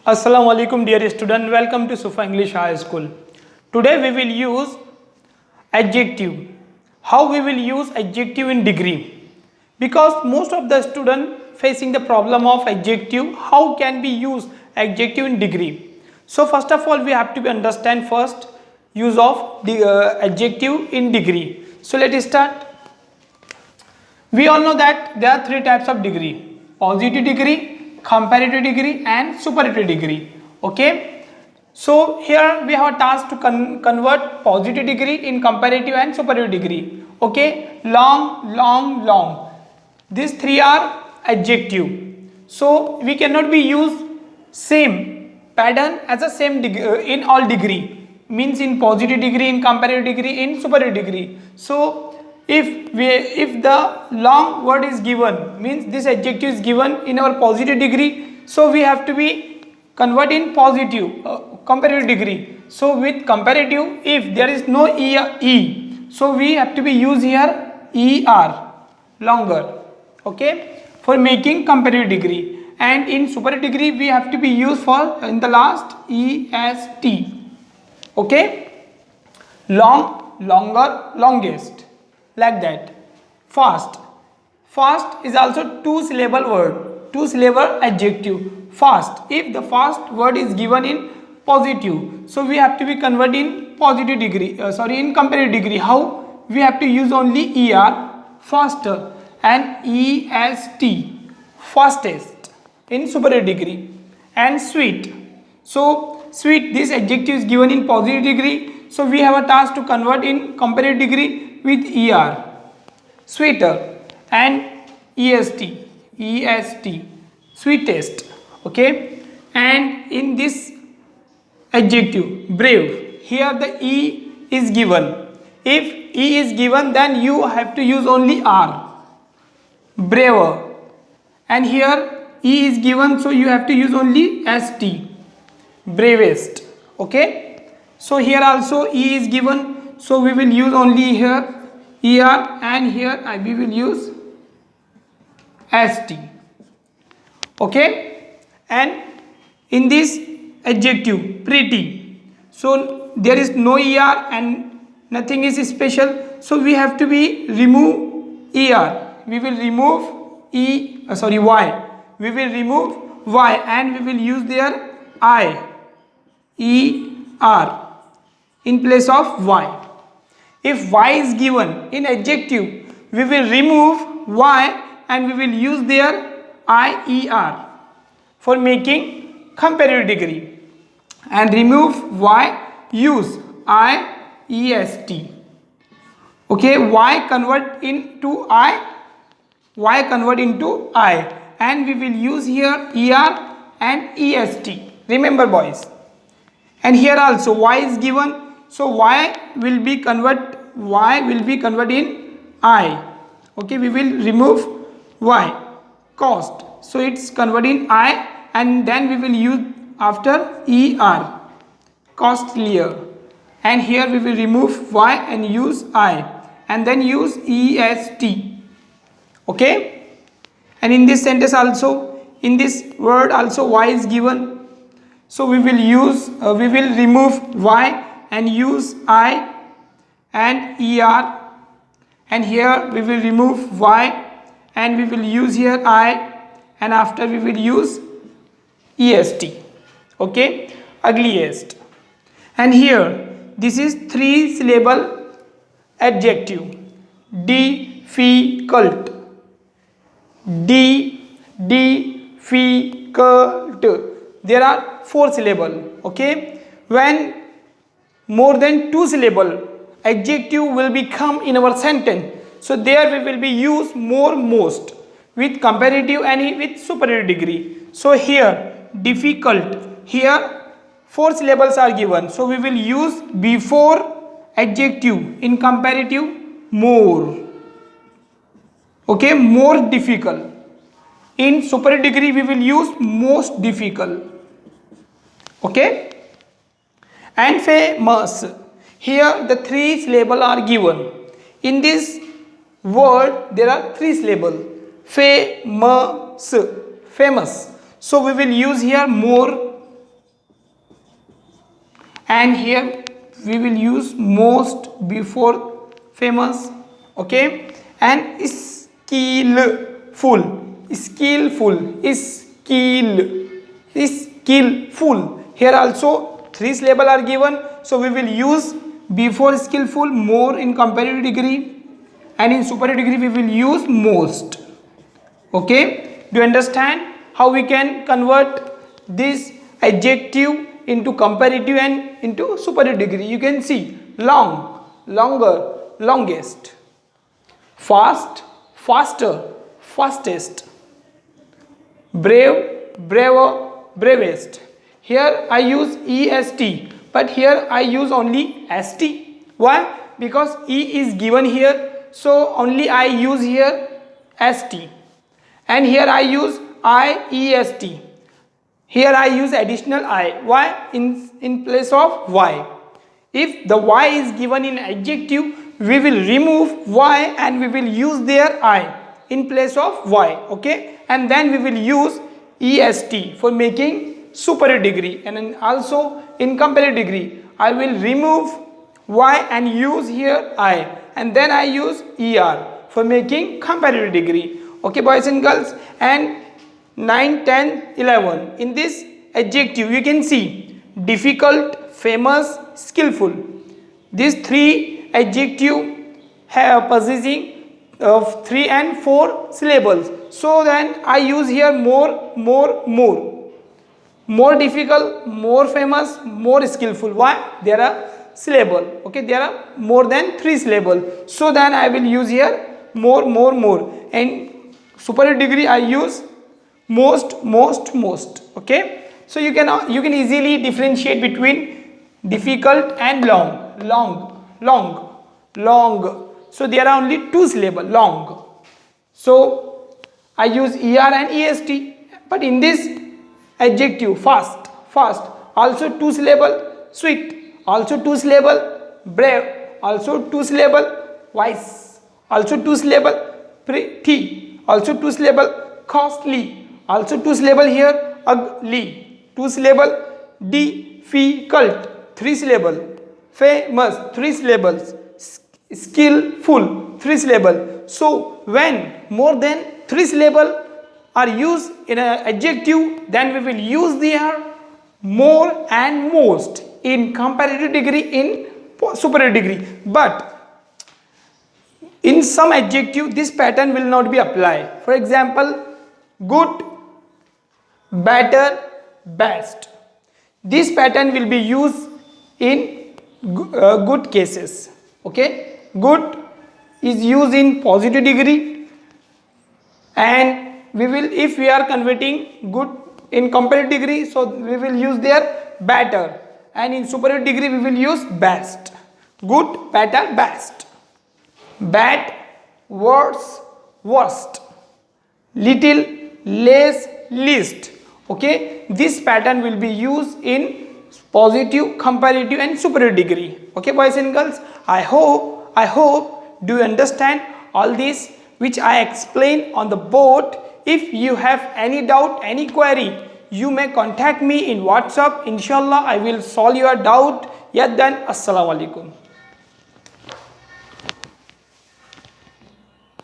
Assalamu alaikum dear student, welcome to Sufa English High School. Today we will use adjective. How we will use adjective in degree? Because most of the student facing the problem of adjective, how can we use adjective in degree? So first of all we have to understand first use of the adjective in degree. So let us start. We all know that there are three types of degree: positive degree, comparative degree and superlative degree. Okay, so here we have a task to convert positive degree in comparative and superlative degree. Okay, long, these three are adjective, so we cannot be use same pattern as a same in all degree, means in positive degree, in comparative degree, in superlative degree. So if the long word is given, means this adjective is given in our positive degree, so we have to be convert in positive comparative degree. So with comparative, if there is no e, so we have to be use here er, longer. Okay, for making comparative degree. And in superlative degree we have to be used for in the last est. Okay, long, longer, longest, like that. Fast is also two syllable word, two syllable adjective. Fast, if the fast word is given in positive, so we have to be convert in positive degree, in comparative degree. How? We have to use only er, faster, and est, fastest, in superlative degree. And sweet, so sweet, this adjective is given in positive degree, so we have a task to convert in comparative degree with er, sweeter. And est, sweetest. Okay, and in this adjective brave, here the e is given. If e is given, then you have to use only r, braver. And here e is given, so you have to use only st, bravest. Okay, so here also e is given, so we will use only here er, and here we will use st. Okay, and in this adjective pretty, so there is no er and nothing is special, so we have to be remove er, we will remove y, we will remove y, and we will use there er in place of y. If y is given in adjective, we will remove y and we will use there ier for making comparative degree, and remove y, use iest. Okay, y convert into I, and we will use here er and est. Remember boys. And here also y is given, so y will be convert in I. Okay, we will remove y, cost, so it's convert in I, and then we will use after er, costlier. And here we will remove y and use I, and then use est. Okay, and in this sentence also, in this word also y is given, so we will use we will remove y and use I and er, and here we will remove y and we will use here I, and after we will use est. Okay, ugliest. And here this is three syllable adjective: difficult, difficult. There are four syllable. Okay, when more than two syllable adjective will become in our sentence, so there we will be use more, most with comparative and with superlative degree. So here difficult, here four syllables are given, so we will use before adjective in comparative more. Okay, more difficult. In superlative degree we will use most difficult. Okay, and famous, here the three syllable are given. In this word there are three syllable: famous, famous. So we will use here more and here we will use most before famous, okay, and skillful, skillful, skillful. Here also 3 syllables are given, so we will use before skillful more in comparative degree, and in superlative degree we will use most. Okay, do you understand how we can convert this adjective into comparative and into superlative degree? You can see long, longer, longest, fast, faster, fastest, brave, braver, bravest. Here I use est, but here I use only st. Why? Because e is given here, so only I use here st, and here I use iest. Here I use additional I. Why? In place of y. If the y is given in adjective, we will remove y and we will use there I in place of y. Okay, and then we will use est for making superior degree, and then also in comparative degree I will remove y and use here I, and then I use er for making comparative degree. Okay, boys and girls, and 9, 10, 11. In this adjective you can see difficult, famous, skillful. These 3 adjective have possessing of 3 and 4 syllables. So then I use here more, more difficult, more famous, more skillful. Why? There are syllable. Okay, there are more than 3 syllable. So then I will use here more, and superlative degree I use most. Okay, so you can easily differentiate between difficult and long. So there are only 2 syllable, long. So I use er and est. But in this adjective fast, also 2 syllable, sweet, also 2 syllable, brave, also 2 syllable, wise, also 2 syllable, pretty, also 2 syllable, costly, also 2 syllable here, ugly, 2 syllable, difficult, 3 syllable, famous, 3 syllables, skillful, 3 syllable. So when more than 3 syllable are used in an adjective, then we will use there more and most in comparative degree, in superior degree. But in some adjective this pattern will not be applied. For example, good, better, best. This pattern will be used in good cases. Okay, good is used in positive degree, and we will, if we are converting good in comparative degree, so we will use there better, and in superior degree we will use best. Good, better, best. Bad, worse, worst. Little, less, least. Okay, this pattern will be used in positive, comparative and superior degree. Okay, boys and girls, I hope do you understand all this which I explained on the board. If you have any doubt, any query, you may contact me in WhatsApp. Inshallah, I will solve your doubt. Yet then, Assalamu alaikum.